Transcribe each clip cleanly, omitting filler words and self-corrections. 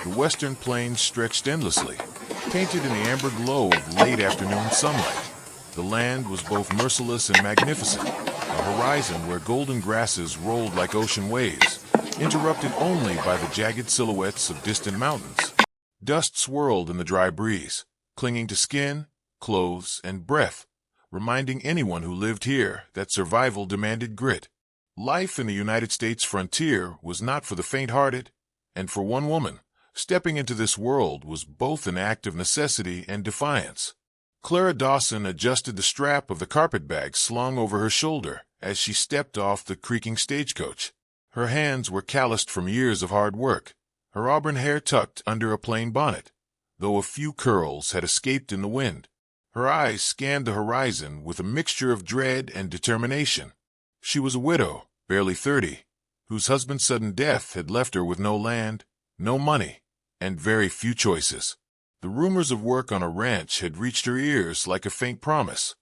The western plains stretched endlessly, painted in the amber glow of late afternoon sunlight. The land was both merciless and magnificent, a horizon where golden grasses rolled like ocean waves, interrupted only by the jagged silhouettes of distant mountains. Dust swirled in the dry breeze, clinging to skin, clothes, and breath, reminding anyone who lived here that survival demanded grit. Life in the United States frontier was not for the faint-hearted, and for one woman, stepping into this world was both an act of necessity and defiance. Clara Dawson adjusted the strap of the carpetbag slung over her shoulder as she stepped off the creaking stagecoach. Her hands were calloused from years of hard work, her auburn hair tucked under a plain bonnet, though a few curls had escaped in the wind. Her eyes scanned the horizon with a mixture of dread and determination. She was a widow, barely 30, whose husband's sudden death had left her with no land, no money, and very few choices. The rumors of work on a ranch had reached her ears like a faint promise,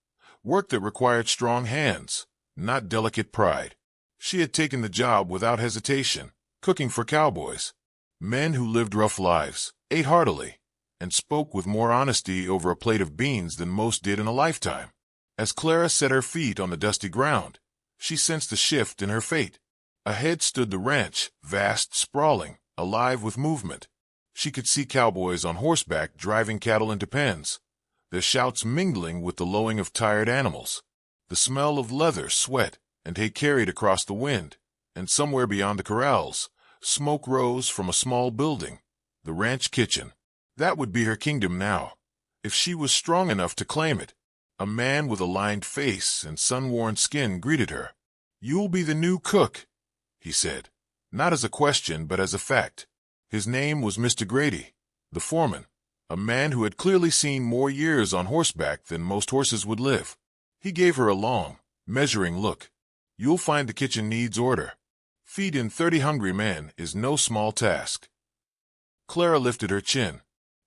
work that required strong hands, not delicate pride. She had taken the job without hesitation, cooking for cowboys, men who lived rough lives, ate heartily, and spoke with more honesty over a plate of beans than most did in a lifetime. As Clara set her feet on the dusty ground, she sensed a shift in her fate. Ahead stood the ranch, vast, sprawling, alive with movement. She could see cowboys on horseback driving cattle into pens, their shouts mingling with the lowing of tired animals. The smell of leather, sweat, and hay carried across the wind, and somewhere beyond the corrals, smoke rose from a small building, the ranch kitchen. That would be her kingdom now, if she was strong enough to claim it. A man with a lined face and sun-worn skin greeted her. "You'll be the new cook," he said, not as a question but as a fact. His name was Mr. Grady, the foreman, a man who had clearly seen more years on horseback than most horses would live. He gave her a long, measuring look. "You'll find the kitchen needs order. Feeding 30 hungry men is no small task." Clara lifted her chin.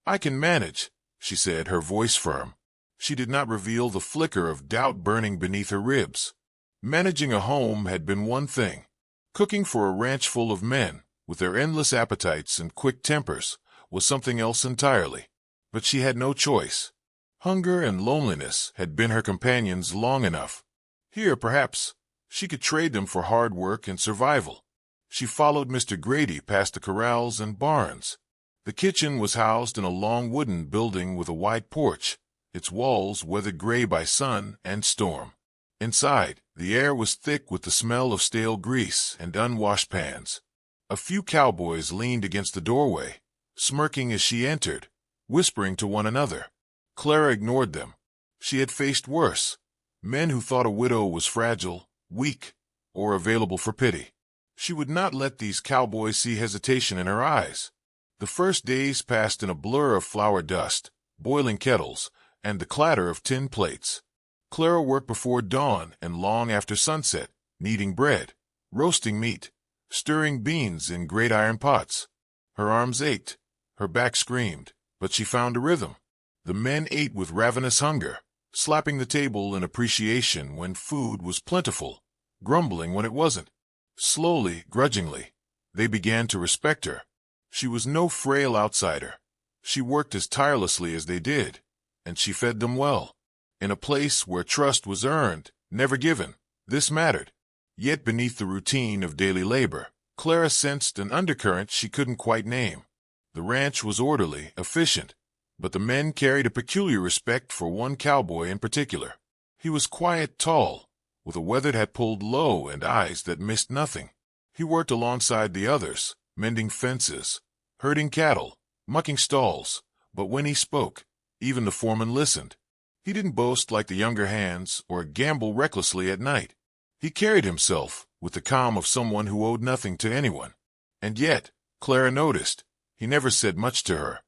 "I can manage," she said, her voice firm. She did not reveal the flicker of doubt burning beneath her ribs. Managing a home had been one thing. Cooking for a ranch full of men, with their endless appetites and quick tempers, was something else entirely. But she had no choice. Hunger and loneliness had been her companions long enough. Here, perhaps, she could trade them for hard work and survival. She followed Mr. Grady past the corrals and barns. The kitchen was housed in a long wooden building with a wide porch, its walls weathered gray by sun and storm. Inside, the air was thick with the smell of stale grease and unwashed pans. A few cowboys leaned against the doorway, smirking as she entered, whispering to one another. Clara ignored them. She had faced worse, men who thought a widow was fragile, weak, or available for pity. She would not let these cowboys see hesitation in her eyes. The first days passed in a blur of flour dust, boiling kettles, and the clatter of tin plates. Clara worked before dawn and long after sunset, kneading bread, roasting meat, stirring beans in great iron pots. Her arms ached, her back screamed, but she found a rhythm. The men ate with ravenous hunger, slapping the table in appreciation when food was plentiful, grumbling when it wasn't. Slowly, grudgingly, they began to respect her. She was no frail outsider. She worked as tirelessly as they did, and she fed them well. In a place where trust was earned, never given, this mattered. Yet beneath the routine of daily labor, Clara sensed an undercurrent she couldn't quite name. The ranch was orderly, efficient, but the men carried a peculiar respect for one cowboy in particular. He was quiet, tall, with a weathered hat pulled low and eyes that missed nothing. He worked alongside the others, mending fences, herding cattle, mucking stalls, but when he spoke, even the foreman listened. He didn't boast like the younger hands or gamble recklessly at night. He carried himself with the calm of someone who owed nothing to anyone. And yet, Clara noticed, he never said much to her.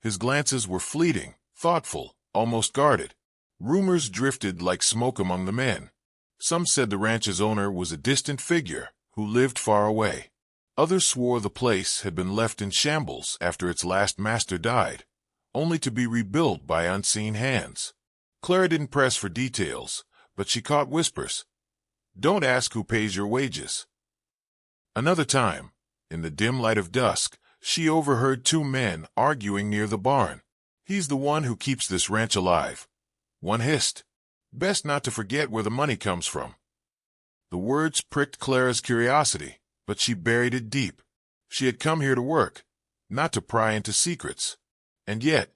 His glances were fleeting, thoughtful, almost guarded. Rumors drifted like smoke among the men. Some said the ranch's owner was a distant figure who lived far away. Others swore the place had been left in shambles after its last master died, only to be rebuilt by unseen hands. Clara didn't press for details, but she caught whispers. "Don't ask who pays your wages." Another time, in the dim light of dusk, She overheard two men arguing near the barn. "He's the one who keeps this ranch alive," one hissed. "Best not to forget where the money comes from." The words pricked Clara's curiosity, but she buried it deep. She had come here to work, not to pry into secrets. And yet,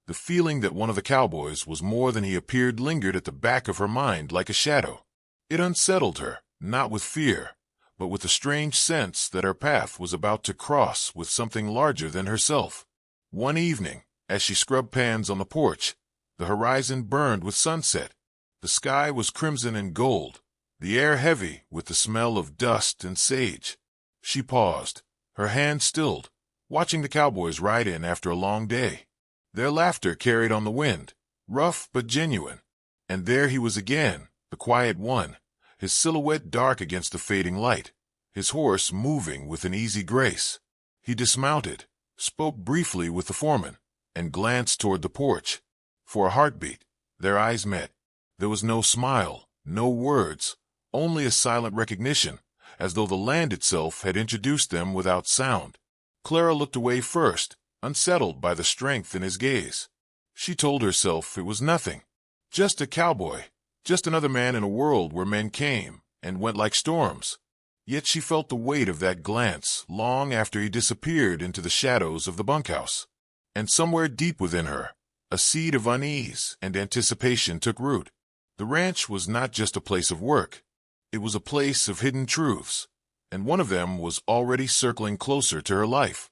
the feeling that one of the cowboys was more than he appeared lingered at the back of her mind like a shadow. It unsettled her, not with fear, but with a strange sense that her path was about to cross with something larger than herself. One evening, as she scrubbed pans on the porch, the horizon burned with sunset. The sky was crimson and gold, the air heavy with the smell of dust and sage. She paused, her hand stilled, watching the cowboys ride in after a long day. Their laughter carried on the wind, rough but genuine. And there he was again, the quiet one, his silhouette dark against the fading light, his horse moving with an easy grace. He dismounted, spoke briefly with the foreman, and glanced toward the porch. For a heartbeat, their eyes met. There was no smile, no words, only a silent recognition, as though the land itself had introduced them without sound. Clara looked away first, unsettled by the strength in his gaze. She told herself it was nothing. Just a cowboy, just another man in a world where men came and went like storms. Yet she felt the weight of that glance long after he disappeared into the shadows of the bunkhouse. And somewhere deep within her, a seed of unease and anticipation took root. The ranch was not just a place of work. It was a place of hidden truths, and one of them was already circling closer to her life.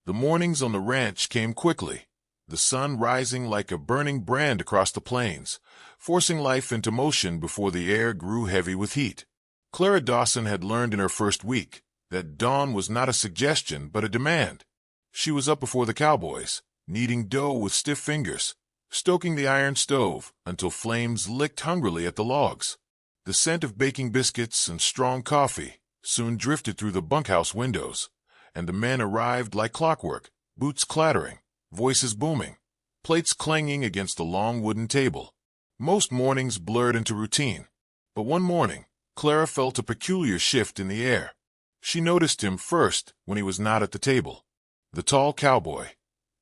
The mornings on the ranch came quickly, the sun rising like a burning brand across the plains, forcing life into motion before the air grew heavy with heat. Clara Dawson had learned in her first week that dawn was not a suggestion but a demand. She was up before the cowboys, kneading dough with stiff fingers, stoking the iron stove until flames licked hungrily at the logs. The scent of baking biscuits and strong coffee soon drifted through the bunkhouse windows, and the men arrived like clockwork, boots clattering, voices booming, plates clanging against the long wooden table. Most mornings blurred into routine, but one morning, Clara felt a peculiar shift in the air. She noticed him first when he was not at the table. The tall cowboy,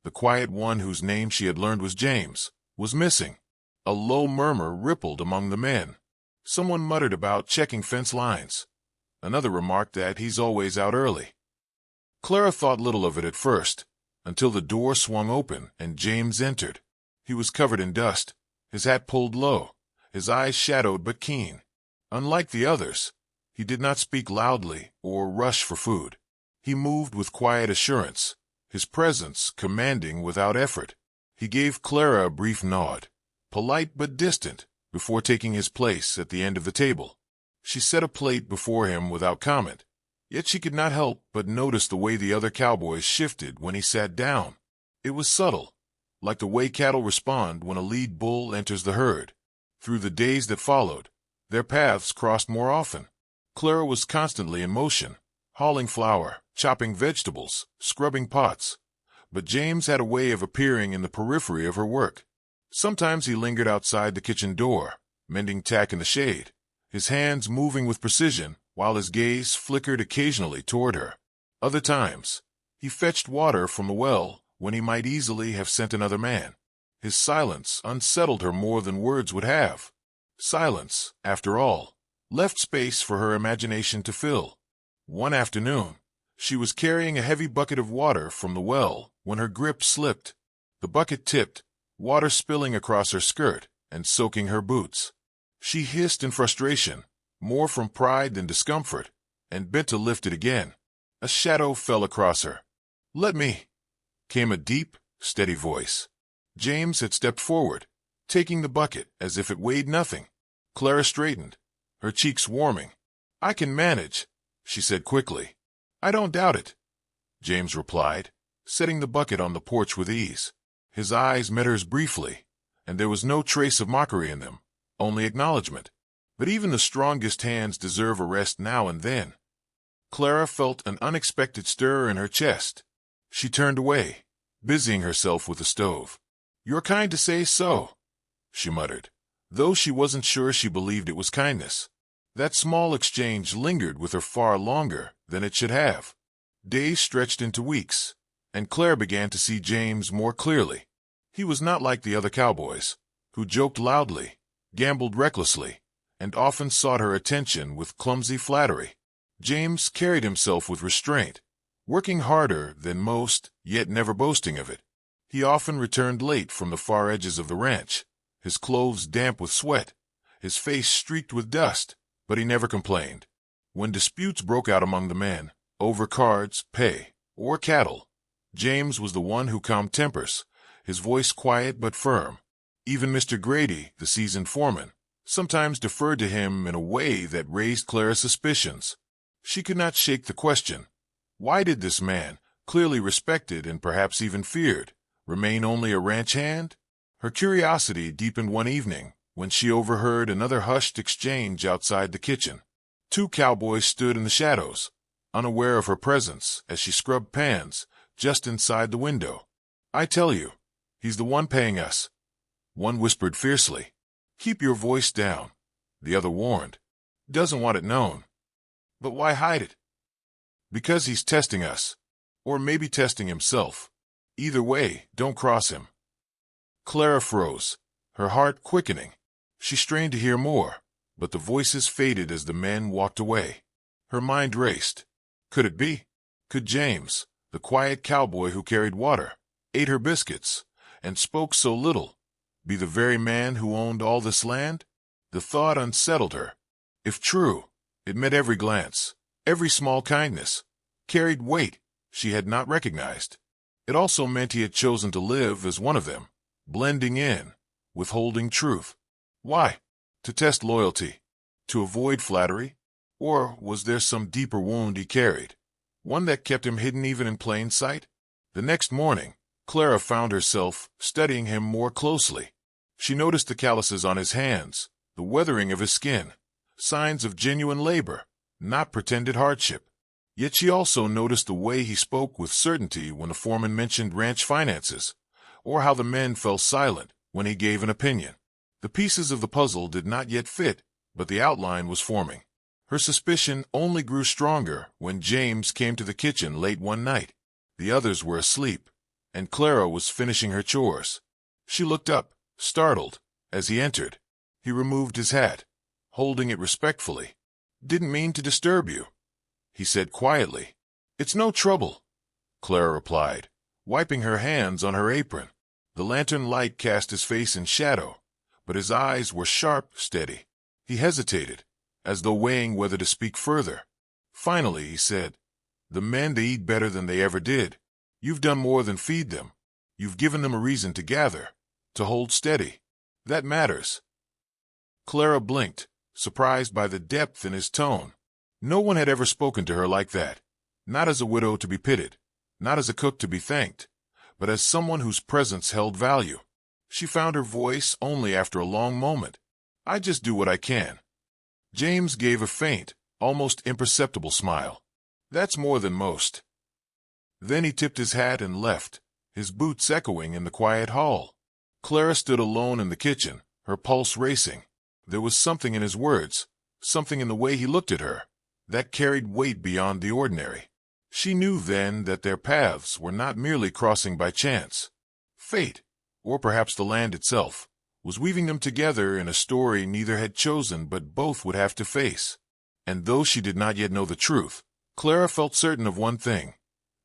the quiet one whose name she had learned was James, was missing. A low murmur rippled among the men. Someone muttered about checking fence lines. Another remarked that he's always out early. Clara thought little of it at first, until the door swung open and James entered. He was covered in dust, his hat pulled low, his eyes shadowed but keen. Unlike the others, he did not speak loudly or rush for food. He moved with quiet assurance, his presence commanding without effort. He gave Clara a brief nod, polite but distant, before taking his place at the end of the table. She set a plate before him without comment, yet she could not help but notice the way the other cowboys shifted when he sat down. It was subtle, like the way cattle respond when a lead bull enters the herd. Through the days that followed, their paths crossed more often. Clara was constantly in motion, hauling flour, chopping vegetables, scrubbing pots. But James had a way of appearing in the periphery of her work. Sometimes he lingered outside the kitchen door, mending tack in the shade, his hands moving with precision while his gaze flickered occasionally toward her. Other times, he fetched water from the well when he might easily have sent another man. His silence unsettled her more than words would have. Silence, after all, left space for her imagination to fill. One afternoon, she was carrying a heavy bucket of water from the well when her grip slipped. The bucket tipped, water spilling across her skirt and soaking her boots. She hissed in frustration, more from pride than discomfort, and bent to lift it again. A shadow fell across her. "Let me," came a deep, steady voice. James had stepped forward, taking the bucket as if it weighed nothing. Clara straightened, her cheeks warming. "I can manage," she said quickly. "I don't doubt it," James replied, setting the bucket on the porch with ease. His eyes met hers briefly, and there was no trace of mockery in them, only acknowledgement. But even the strongest hands deserve a rest now and then. Clara felt an unexpected stir in her chest. She turned away, busying herself with the stove. "You're kind to say so," she muttered, though she wasn't sure she believed it was kindness. That small exchange lingered with her far longer than it should have. Days stretched into weeks, and Claire began to see James more clearly. He was not like the other cowboys, who joked loudly, gambled recklessly, and often sought her attention with clumsy flattery. James carried himself with restraint, working harder than most, yet never boasting of it. He often returned late from the far edges of the ranch, his clothes damp with sweat, his face streaked with dust, but he never complained. When disputes broke out among the men, over cards, pay, or cattle, James was the one who calmed tempers, his voice quiet but firm. Even Mr. Grady, the seasoned foreman, sometimes deferred to him in a way that raised Clara's suspicions. She could not shake the question. Why did this man, clearly respected and perhaps even feared, remain only a ranch hand? Her curiosity deepened one evening when she overheard another hushed exchange outside the kitchen. Two cowboys stood in the shadows, unaware of her presence as she scrubbed pans just inside the window. "I tell you, he's the one paying us," one whispered fiercely. "Keep your voice down," the other warned. "Doesn't want it known." "But why hide it?" "Because he's testing us. Or maybe testing himself. Either way, don't cross him." Clara froze, her heart quickening. She strained to hear more, but the voices faded as the men walked away. Her mind raced. Could it be? Could James, the quiet cowboy who carried water, ate her biscuits, and spoke so little, be the very man who owned all this land? The thought unsettled her. If true, it meant every glance, every small kindness, carried weight she had not recognized. It also meant he had chosen to live as one of them, blending in, withholding truth. Why? To test loyalty? To avoid flattery? Or was there some deeper wound he carried, one that kept him hidden even in plain sight? The next morning, Clara found herself studying him more closely. She noticed the calluses on his hands, the weathering of his skin, signs of genuine labor, not pretended hardship. Yet she also noticed the way he spoke with certainty when the foreman mentioned ranch finances, or how the men fell silent when he gave an opinion. The pieces of the puzzle did not yet fit, but the outline was forming. Her suspicion only grew stronger when James came to the kitchen late one night. The others were asleep, and Clara was finishing her chores. She looked up, startled, as he entered. He removed his hat, holding it respectfully. "Didn't mean to disturb you," he said quietly. "It's no trouble," Clara replied, wiping her hands on her apron. The lantern light cast his face in shadow, but his eyes were sharp, steady. He hesitated, as though weighing whether to speak further. Finally, he said, "The men, they eat better than they ever did. You've done more than feed them. You've given them a reason to gather, to hold steady. That matters." Clara blinked, surprised by the depth in his tone. No one had ever spoken to her like that, not as a widow to be pitied, not as a cook to be thanked, but as someone whose presence held value. She found her voice only after a long moment. "I just do what I can." James gave a faint, almost imperceptible smile. "That's more than most." Then he tipped his hat and left, his boots echoing in the quiet hall. Clara stood alone in the kitchen, her pulse racing. There was something in his words, something in the way he looked at her, that carried weight beyond the ordinary. She knew then that their paths were not merely crossing by chance. Fate, or perhaps the land itself, was weaving them together in a story neither had chosen but both would have to face. And though she did not yet know the truth, Clara felt certain of one thing.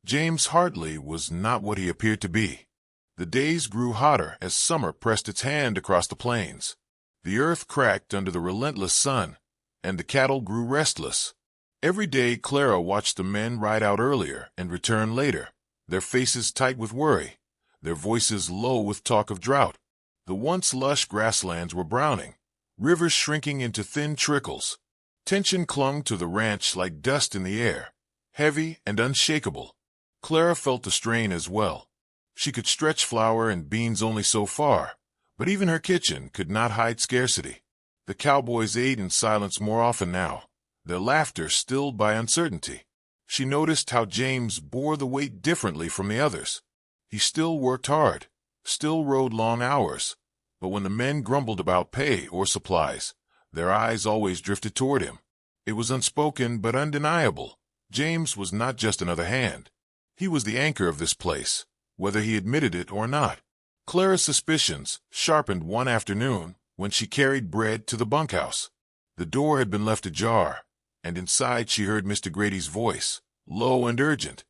James Hartley was not what he appeared to be. The days grew hotter as summer pressed its hand across the plains. The earth cracked under the relentless sun, and the cattle grew restless. Every day Clara watched the men ride out earlier and return later, their faces tight with worry, their voices low with talk of drought. The once lush grasslands were browning, rivers shrinking into thin trickles. Tension clung to the ranch like dust in the air, heavy and unshakable. Clara felt the strain as well. She could stretch flour and beans only so far, but even her kitchen could not hide scarcity. The cowboys ate in silence more often now, their laughter stilled by uncertainty. She noticed how James bore the weight differently from the others. He still worked hard, still rode long hours, but when the men grumbled about pay or supplies, their eyes always drifted toward him. It was unspoken but undeniable. James was not just another hand. He was the anchor of this place, whether he admitted it or not. Clara's suspicions sharpened one afternoon when she carried bread to the bunkhouse. The door had been left ajar, and inside she heard Mr. Grady's voice, low and urgent.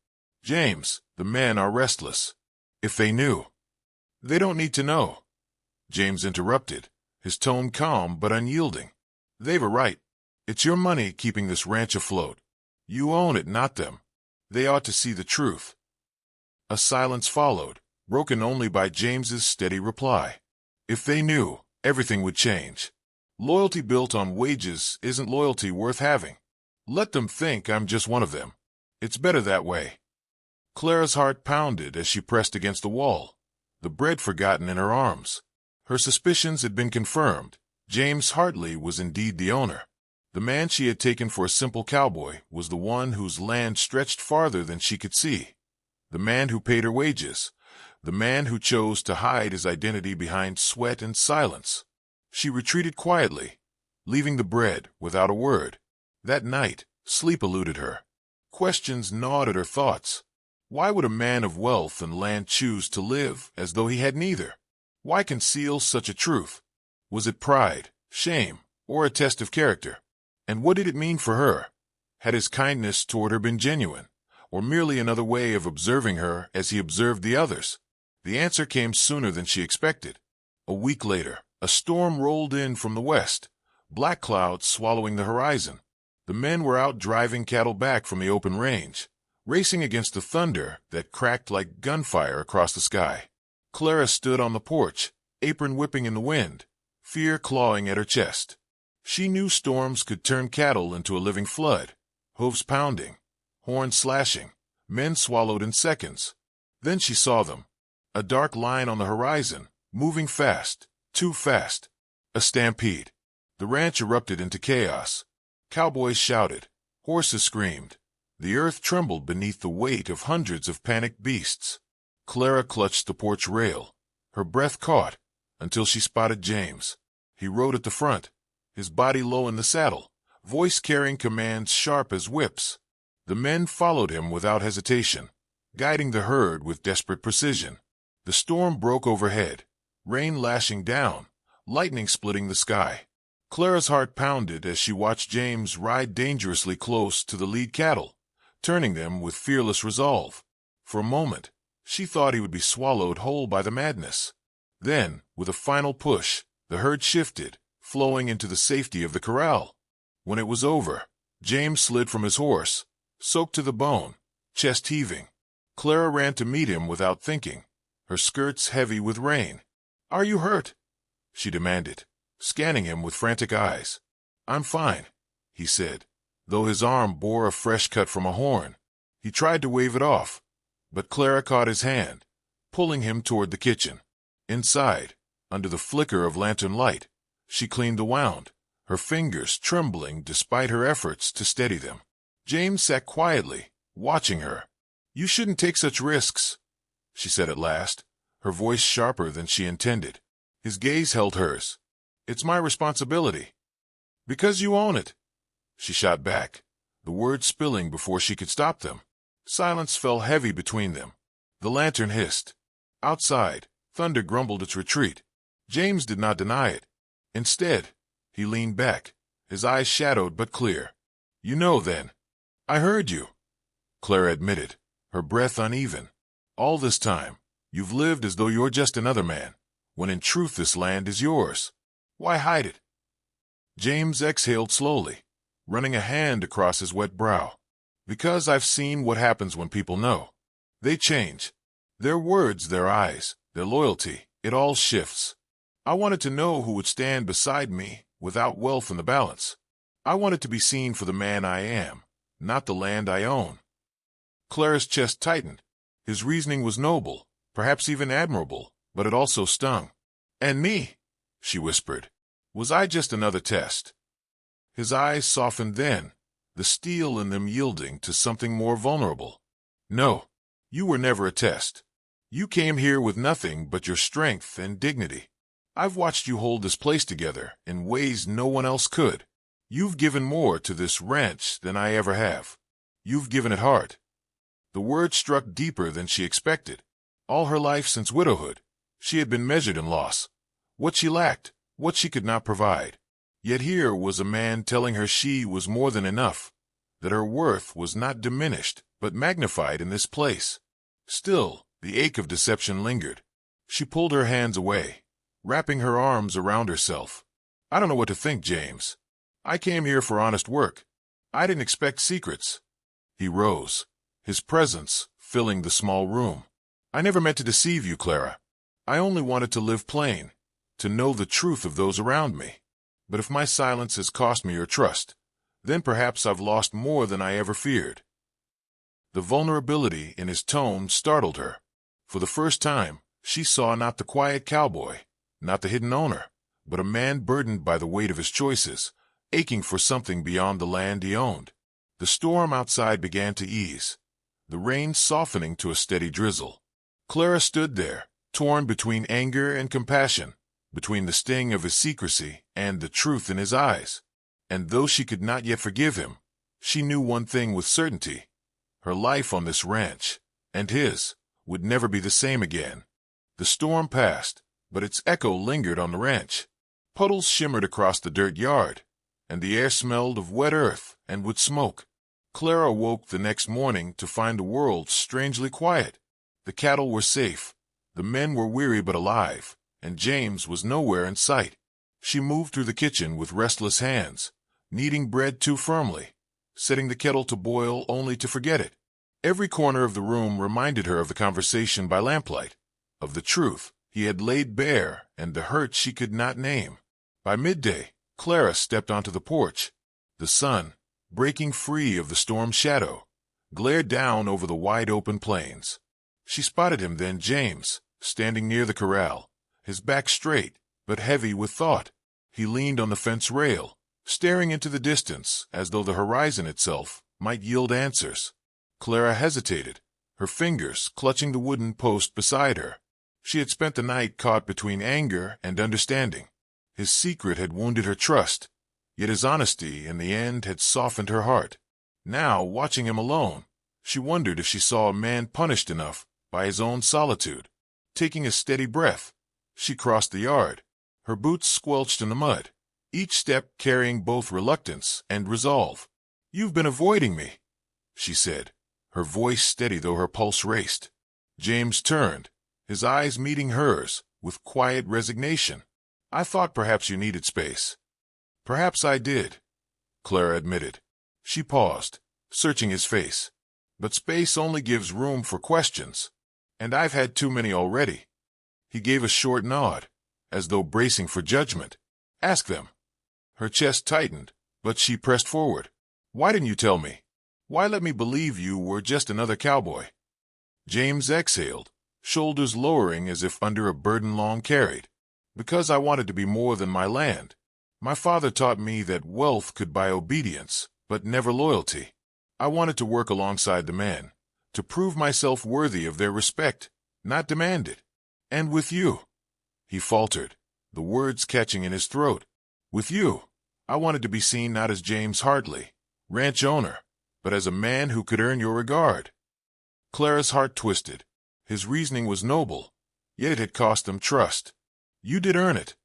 "James, the men are restless. If they knew—" "They don't need to know," James interrupted, his tone calm but unyielding. "They've a right. It's your money keeping this ranch afloat. You own it, not them. They ought to see the truth." A silence followed, broken only by James's steady reply. "If they knew, everything would change. Loyalty built on wages isn't loyalty worth having. Let them think I'm just one of them. It's better that way." Clara's heart pounded as she pressed against the wall, the bread forgotten in her arms. Her suspicions had been confirmed. James Hartley was indeed the owner. The man she had taken for a simple cowboy was the one whose land stretched farther than she could see. The man who paid her wages. The man who chose to hide his identity behind sweat and silence. She retreated quietly, leaving the bread without a word. That night, sleep eluded her. Questions gnawed at her thoughts. Why would a man of wealth and land choose to live as though he had neither? Why conceal such a truth? Was it pride, shame, or a test of character? And what did it mean for her? Had his kindness toward her been genuine, or merely another way of observing her as he observed the others? The answer came sooner than she expected. A week later, a storm rolled in from the west, black clouds swallowing the horizon. The men were out driving cattle back from the open range, racing against the thunder that cracked like gunfire across the sky. Clara stood on the porch, apron whipping in the wind, fear clawing at her chest. She knew storms could turn cattle into a living flood, hooves pounding, horns slashing, men swallowed in seconds. Then she saw them, a dark line on the horizon, moving fast, too fast. A stampede. The ranch erupted into chaos. Cowboys shouted, horses screamed. The earth trembled beneath the weight of hundreds of panicked beasts. Clara clutched the porch rail, her breath caught, until she spotted James. He rode at the front, his body low in the saddle, voice carrying commands sharp as whips. The men followed him without hesitation, guiding the herd with desperate precision. The storm broke overhead, rain lashing down, lightning splitting the sky. Clara's heart pounded as she watched James ride dangerously close to the lead cattle, turning them with fearless resolve. For a moment, she thought he would be swallowed whole by the madness. Then, with a final push, the herd shifted, flowing into the safety of the corral. When it was over, James slid from his horse, soaked to the bone, chest heaving. Clara ran to meet him without thinking, her skirts heavy with rain. "Are you hurt?" she demanded, scanning him with frantic eyes. "I'm fine," he said, though his arm bore a fresh cut from a horn. He tried to wave it off, but Clara caught his hand, pulling him toward the kitchen. Inside, under the flicker of lantern light, she cleaned the wound, her fingers trembling despite her efforts to steady them. James sat quietly, watching her. "You shouldn't take such risks," she said at last, her voice sharper than she intended. His gaze held hers. "It's my responsibility." "Because you own it," she shot back, the words spilling before she could stop them. Silence fell heavy between them. The lantern hissed. Outside, thunder grumbled its retreat. James did not deny it. Instead, he leaned back, his eyes shadowed but clear. "You know, then." "I heard you," Clara admitted, her breath uneven. "All this time, you've lived as though you're just another man, when in truth this land is yours. Why hide it?" James exhaled slowly, running a hand across his wet brow. "Because I've seen what happens when people know. They change. Their words, their eyes, their loyalty, it all shifts. I wanted to know who would stand beside me without wealth in the balance. I wanted to be seen for the man I am, not the land I own." Clara's chest tightened. His reasoning was noble, perhaps even admirable, but it also stung. "And me," she whispered. "Was I just another test?" His eyes softened then, the steel in them yielding to something more vulnerable. "No, you were never a test. You came here with nothing but your strength and dignity. I've watched you hold this place together in ways no one else could. You've given more to this ranch than I ever have. You've given it heart." The word struck deeper than she expected. All her life since widowhood, she had been measured in loss. What she lacked, what she could not provide. Yet here was a man telling her she was more than enough, that her worth was not diminished, but magnified in this place. Still, the ache of deception lingered. She pulled her hands away, wrapping her arms around herself. I don't know what to think, James. I came here for honest work. I didn't expect secrets. He rose, his presence filling the small room. I never meant to deceive you, Clara. I only wanted to live plain, to know the truth of those around me. But if my silence has cost me your trust, then perhaps I've lost more than I ever feared. The vulnerability in his tone startled her. For the first time, she saw not the quiet cowboy, not the hidden owner, but a man burdened by the weight of his choices, aching for something beyond the land he owned. The storm outside began to ease, the rain softening to a steady drizzle. Clara stood there, torn between anger and compassion, between the sting of his secrecy and the truth in his eyes. And though she could not yet forgive him, she knew one thing with certainty. Her life on this ranch, and his, would never be the same again. The storm passed, but its echo lingered on the ranch. Puddles shimmered across the dirt yard, and the air smelled of wet earth and wood smoke. Clara awoke the next morning to find the world strangely quiet. The cattle were safe, the men were weary but alive, and James was nowhere in sight. She moved through the kitchen with restless hands, kneading bread too firmly, setting the kettle to boil only to forget it. Every corner of the room reminded her of the conversation by lamplight, of the truth he had laid bare and the hurt she could not name. By midday, Clara stepped onto the porch. The sun, breaking free of the storm's shadow, glared down over the wide-open plains. She spotted him then, James, standing near the corral, his back straight, but heavy with thought. He leaned on the fence rail, staring into the distance as though the horizon itself might yield answers. Clara hesitated, her fingers clutching the wooden post beside her. She had spent the night caught between anger and understanding. His secret had wounded her trust, yet his honesty in the end had softened her heart. Now, watching him alone, she wondered if she saw a man punished enough by his own solitude. Taking a steady breath, she crossed the yard, her boots squelched in the mud, each step carrying both reluctance and resolve. "You've been avoiding me," she said, her voice steady though her pulse raced. James turned, his eyes meeting hers with quiet resignation. "I thought perhaps you needed space." "Perhaps I did," Clara admitted. She paused, searching his face. "But space only gives room for questions, and I've had too many already." He gave a short nod, as though bracing for judgment. "Ask them." Her chest tightened, but she pressed forward. "Why didn't you tell me? Why let me believe you were just another cowboy?" James exhaled, shoulders lowering as if under a burden long carried. "Because I wanted to be more than my land. My father taught me that wealth could buy obedience, but never loyalty. I wanted to work alongside the men, to prove myself worthy of their respect, not demand it. And with you," he faltered, the words catching in his throat. "With you, I wanted to be seen not as James Hartley, ranch owner, but as a man who could earn your regard." Clara's heart twisted. His reasoning was noble, yet it had cost them trust. "You did earn it,"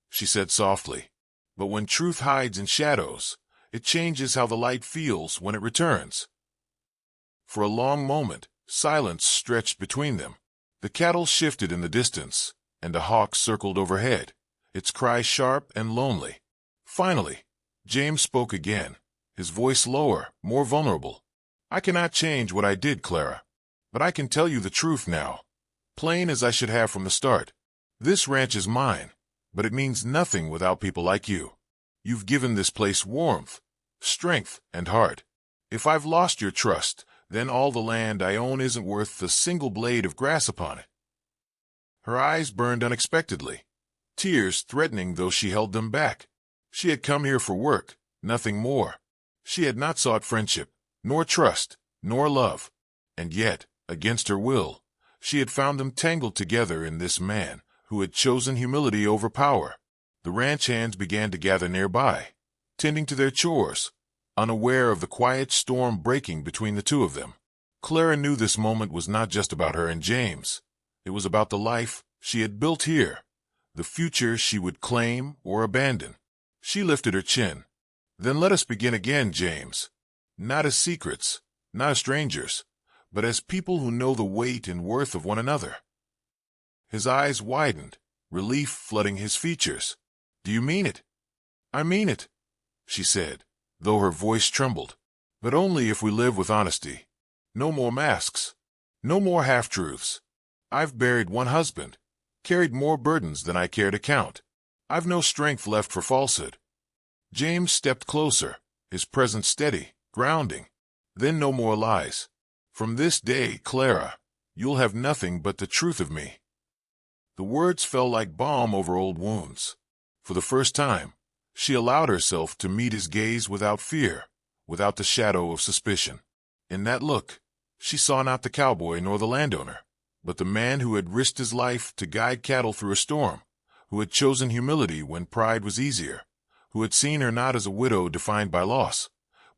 she said softly. "But when truth hides in shadows, it changes how the light feels when it returns." For a long moment, silence stretched between them. The cattle shifted in the distance, and a hawk circled overhead, its cry sharp and lonely. Finally, James spoke again, his voice lower, more vulnerable. "I cannot change what I did, Clara, but I can tell you the truth now, plain as I should have from the start. This ranch is mine, but it means nothing without people like you. You've given this place warmth, strength, and heart. If I've lost your trust, then all the land I own isn't worth the single blade of grass upon it." Her eyes burned unexpectedly, tears threatening though she held them back. She had come here for work, nothing more. She had not sought friendship, nor trust, nor love. And yet, against her will, she had found them tangled together in this man who had chosen humility over power. The ranch hands began to gather nearby, tending to their chores, unaware of the quiet storm breaking between the two of them. Clara knew this moment was not just about her and James. It was about the life she had built here, the future she would claim or abandon. She lifted her chin. Then let us begin again, James. Not as secrets, not as strangers, but as people who know the weight and worth of one another. His eyes widened, relief flooding his features. Do you mean it? I mean it, she said, though her voice trembled. But only if we live with honesty. No more masks. No more half-truths. I've buried one husband, carried more burdens than I care to count. I've no strength left for falsehood. James stepped closer, his presence steady, grounding. Then no more lies. From this day, Clara, you'll have nothing but the truth of me. The words fell like balm over old wounds. For the first time, she allowed herself to meet his gaze without fear, without the shadow of suspicion. In that look, she saw not the cowboy nor the landowner, but the man who had risked his life to guide cattle through a storm, who had chosen humility when pride was easier, who had seen her not as a widow defined by loss,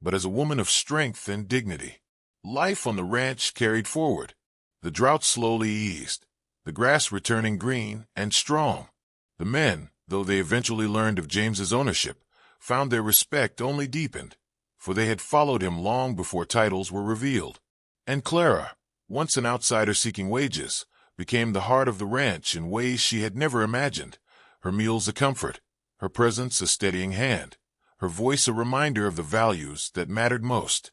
but as a woman of strength and dignity. Life on the ranch carried forward. The drought slowly eased, the grass returning green and strong. The men, though they eventually learned of James's ownership, found their respect only deepened, for they had followed him long before titles were revealed. And Clara, once an outsider seeking wages, became the heart of the ranch in ways she had never imagined, her meals a comfort, her presence a steadying hand, her voice a reminder of the values that mattered most.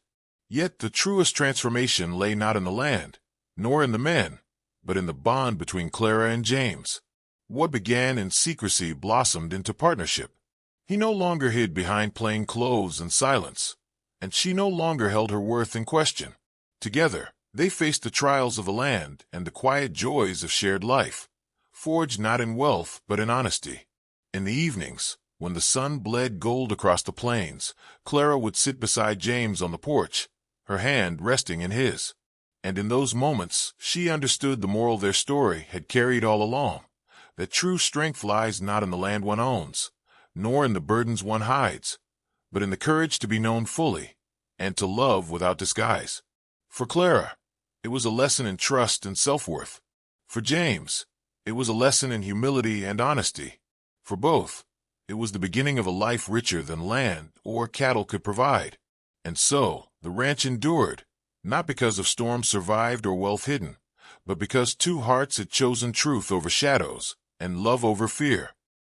Yet the truest transformation lay not in the land, nor in the men, but in the bond between Clara and James. What began in secrecy blossomed into partnership. He no longer hid behind plain clothes and silence, and she no longer held her worth in question. Together, they faced the trials of the land and the quiet joys of shared life, forged not in wealth but in honesty. In the evenings, when the sun bled gold across the plains, Clara would sit beside James on the porch, her hand resting in his. And in those moments, she understood the moral their story had carried all along, that true strength lies not in the land one owns, nor in the burdens one hides, but in the courage to be known fully, and to love without disguise. For Clara, it was a lesson in trust and self-worth. For James, it was a lesson in humility and honesty. For both, it was the beginning of a life richer than land or cattle could provide. And so, the ranch endured, not because of storms survived or wealth hidden, but because two hearts had chosen truth over shadows and love over fear.